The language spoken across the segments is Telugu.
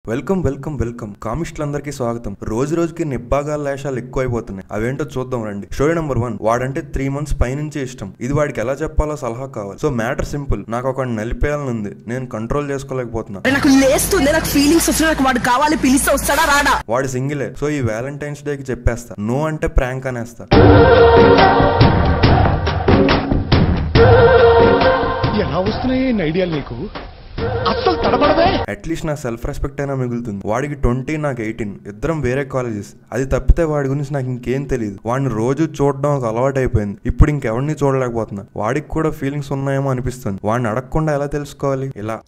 వెల్కమ్ వెల్కమ్ వెల్కమ్ కామిస్టులందరికీ స్వాగతం. రోజు రోజుకి నిబ్బాగాల లేషాలు ఎక్కువైపోతున్నాయి. అవేంటో చూద్దాం రండి. Story number 1. వాడంటే 3 months పైనుంచి ఇష్టం. ఇది వాడికి ఎలా చెప్పాలో సలహా కావాలి. So matter simple. నాకు ఒక నలిపేయాలని ఉంది, నేను కంట్రోల్ చేసుకోలేకపోతున్నా. వాడు సింగిలే. సో ఈ వ్యాలంటైన్స్ డేకి చెప్పేస్తా, నో అంటే ప్రాంక్ అనేస్తా. ఎలా వస్తున్నాయి ఐడియాలు నీకు? అస్సలు తడబడదే. అట్లీస్ట్ నా సెల్ఫ్ రెస్పెక్ట్ అయినా మిగులుతుంది. వాడికి 20, నాకు 18. ఇద్దరం వేరే కాలేజెస్. అది తప్పితే వాడి గురించి నాకు ఇంకేం తెలియదు. వాడిని రోజు చూడడం ఒక అలవాటు అయిపోయింది. ఇప్పుడు ఇంకెవరిని చూడలేకపోతున్నా. వాడికి కూడా ఫీలింగ్స్ ఉన్నాయేమో అనిపిస్తుంది. వాడిని అడగకుండా ఎలా తెలుసుకోవాలి? ఇలా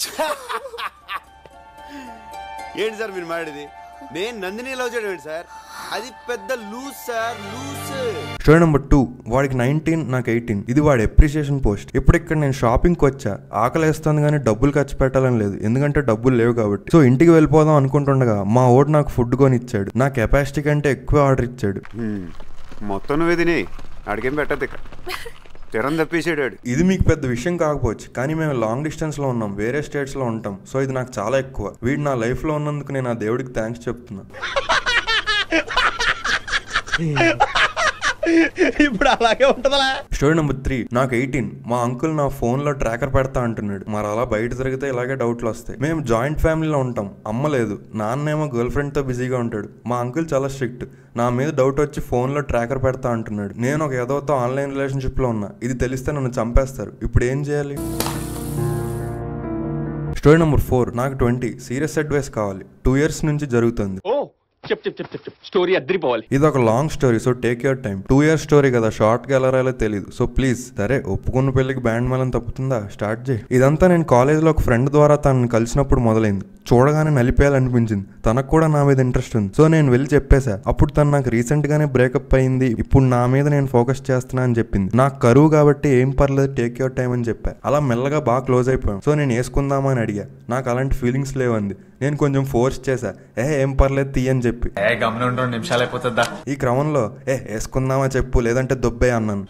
ఏంటి సార్ మీరు మాట్లాడేది? నేను నందిని లవ్ చేయడం సార్, అది పెద్ద loose sir, loose. Story number 2. వాడికి 19, నాకు 18. ఇది వాడి అప్రిషియేషన్ పోస్ట్. ఇప్పుడు ఇక్కడ నేను షాపింగ్కి వచ్చా. ఆకలి వేస్తుంది కానీ డబ్బులు ఖర్చు పెట్టాలని లేదు, ఎందుకంటే డబ్బులు లేవు కాబట్టి. సో ఇంటికి వెళ్ళిపోదాం అనుకుంటుండగా మా ఓడు నాకు ఫుడ్ కొని ఇచ్చాడు. నా కెపాసిటీ కంటే ఎక్కువ ఆర్డర్ ఇచ్చాడు. మొత్తం నువ్వే తిని అడిగేం పెట్టద్దు, తిరం తప్పేసాడు. ఇది మీకు పెద్ద విషయం కాకపోవచ్చు, కానీ మేము లాంగ్ డిస్టెన్స్ లో ఉన్నాం, వేరే స్టేట్స్ లో ఉంటాం. సో ఇది నాకు చాలా ఎక్కువ. వీడు నా లైఫ్ లో ఉన్నందుకు నేను ఆ దేవుడికి థ్యాంక్స్ చెప్తున్నా. ఇప్పుడు అలాగే ఉంటదా? Story number 3. నాకు 18. మా అంకుల్ నా ఫోన్ లో ట్రాకర్ పెడతా అంటున్నాడు. మరి అలా బయట తిరిగితే ఇలాగే డౌట్లు వస్తాయి. మేము జాయింట్ ఫ్యామిలీలో ఉంటాం. అమ్మ లేదు, నాన్నేమో గర్ల్ ఫ్రెండ్ తో బిజీగా ఉంటాడు. మా అంకుల్ చాలా స్ట్రిక్ట్. నా మీద డౌట్ వచ్చి ఫోన్ లో ట్రాకర్ పెడతా అంటున్నాడు. నేను ఒక ఏదోతో ఆన్లైన్ రిలేషన్షిప్ లో ఉన్నా. ఇది తెలిస్తే నన్ను చంపేస్తారు. ఇప్పుడు ఏం చేయాలి? Story number 4. నాకు 20. సీరియస్ అడ్వైస్ కావాలి. 2 years నుంచి జరుగుతుంది. స్టోరీ అద్దరిపోవాలి. ఇది ఒక long story, so take your time. 2 years story కదా, షార్ట్ గా ఎలా రాయాలో తెలియదు. So please. సరే, ఒప్పుకున్న పెళ్లికి బ్యాండ్ మేళం తప్పుతుందా? స్టార్ట్ చేయి. ఇదంతా నేను కాలేజ్ లో ఒక ఫ్రెండ్ ద్వారా తనని కలిసినప్పుడు మొదలైంది. చూడగానే నలిపేయాలనిపించింది. తనకు కూడా నా మీద ఇంట్రెస్ట్ ఉంది. సో నేను వెళ్ళి చెప్పేశా. అప్పుడు తను నాకు రీసెంట్ గానే బ్రేకప్ అయింది, ఇప్పుడు నా మీద నేను ఫోకస్ చేస్తున్నా అని చెప్పింది. నాకు కరువు కాబట్టి ఏం పర్లేదు, టేక్ యువర్ టైం అని చెప్పా. అలా మెల్లగా బాగా క్లోజ్ అయిపోయాం. సో నేను వేసుకుందామా అని అడిగా. నాకు అలాంటి ఫీలింగ్స్ లేవంది. నేను కొంచెం ఫోర్స్ చేశా. ఏం పర్లేదు తీయని చెప్పి. ఈ క్రమంలో వేసుకుందామా చెప్పు, లేదంటే దొబ్బే అన్నాను.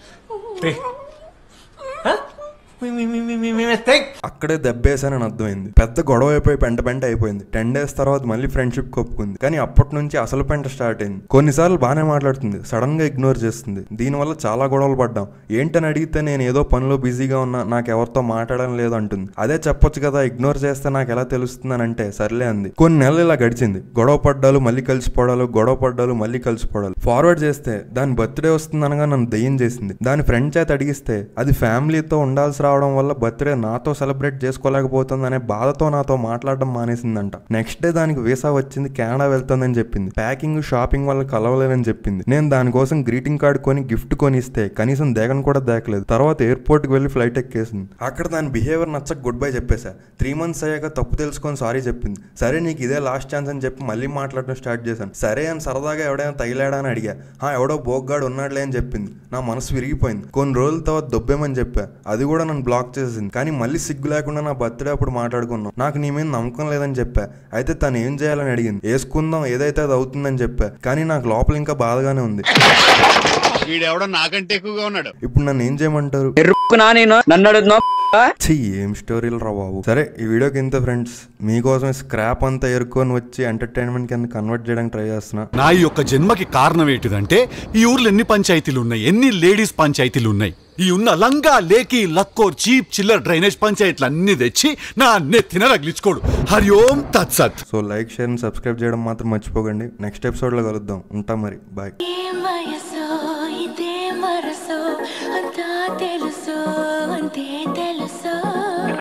అక్కడే దెబ్బేసానని అర్థమైంది. పెద్ద గొడవ అయిపోయి పెంట అయిపోయింది. 10 days తర్వాత మళ్ళీ ఫ్రెండ్షిప్ కొప్పుకుంది. కానీ అప్పటి నుంచి అసలు పెంట స్టార్ట్ అయింది. కొన్నిసార్లు బాగానే మాట్లాడుతుంది, సడన్ గా ఇగ్నోర్ చేస్తుంది. దీనివల్ల చాలా గొడవలు పడ్డాం. ఏంటని అడిగితే నేను ఏదో పనిలో బిజీగా ఉన్నా, నాకు ఎవరితో మాట్లాడడం లేదు అంటుంది. అదే చెప్పొచ్చు కదా, ఇగ్నోర్ చేస్తే నాకు ఎలా తెలుస్తుంది అని అంటే సర్లే అంది. కొన్ని నెలలు ఇలా గడిచింది. గొడవ పడ్డాలు, మళ్ళీ కలిసిపోవడాలు, గొడవ పడ్డాలు, మళ్ళీ కలిసిపోవడాలు. ఫార్వర్డ్ చేస్తే దాని బర్త్డే వస్తుంది అనగా నన్ను దయ్యం చేసింది. దాని ఫ్రెండ్ చేత అడిగిస్తే అది ఫ్యామిలీతో ఉండాల్సి రావడం వల్ల బర్త్డే నాతో సెలబ్రేట్ చేసుకోలేకపోతుంది అనే బాధతో నాతో మాట్లాడడం మానేసిందంట. నెక్స్ట్ డే దానికి వీసా వచ్చింది, కెనడా వెళ్తుందని చెప్పింది. ప్యాకింగ్, షాపింగ్ వల్ల కలవలేదని చెప్పింది. నేను దానికోసం గ్రీటింగ్ కార్డ్ కొని గిఫ్ట్ కొని ఇస్తే కనీసం దేగను కూడా దేకలేదు. తర్వాత ఎయిర్పోర్ట్ కి వెళ్లి ఫ్లైట్ ఎక్కేసింది. అక్కడ దాని బిహేవియర్ నచ్చక గుడ్ బై చెప్పేశా. 3 months అయ్యాక తప్పు తెలుసుకొని సారీ చెప్పింది. సరే నీకు ఇదే లాస్ట్ ఛాన్స్ అని చెప్పి మళ్ళీ మాట్లాడడం స్టార్ట్ చేశాను. సరే అని సరదాగా ఎవడైనా తగిలాడా అని అడిగా. ఎవడో బోగ్గాడు ఉన్నాడులే అని చెప్పింది. నా మనసు విరిగిపోయింది. కొన్ని రోజుల తర్వాత దొబ్బేమని చెప్పా. అది కూడా నన్ను బ్లాక్ చేసింది. కానీ మళ్ళీ సిగ్గు లేకుండా నా బర్త్డే అప్పుడు మాట్లాడుకున్నాం. నాకు నీ మీద నమ్మకం లేదని చెప్పా. అయితే తను ఏం చేయాలని అడిగింది. వేసుకుందాం, ఏదైతే అది అవుతుందని చెప్పా. కానీ నాకు లోపల ఇంకా బాధగానే ఉంది. నాకంటే ఎక్కువగా ఉన్నాడు. ఇప్పుడు నన్ను ఏం చేయమంటారు? ఏం స్టోరీలు రా బాబు. సరే, ఈ వీడియోకి ఇంత ఫ్రెండ్స్. మీకోసం స్క్రాప్ అంతా ఎరుకొని వచ్చి ఎంటర్టైన్మెంట్ కింద కన్వర్ట్ చేయడానికి ట్రై చేస్తున్నా. నా యొక్క జన్మకి కారణం ఏంటిదంటే ఈ ఊర్లో ఎన్ని పంచాయతీలు ఉన్నాయి, ఎన్ని లేడీస్ పంచాయతీలు ఉన్నాయి. ఈ ఉన్న లంగా, లేకి, లక్కో, చీప్, చిల్లర్ డ్రైనేజ్ పంచాయతీలు అన్ని తెచ్చి నా నెత్తిన రగిలించుకోడు. హరి ఓం తత్సత్. So like, share and subscribe చేయడం మాత్రం మర్చిపోకండి. నెక్స్ట్ ఎపిసోడ్ లో కలుద్దాం. ఉంటాం మరి. బాయ్. తెలుసు అంతే తెలుసు.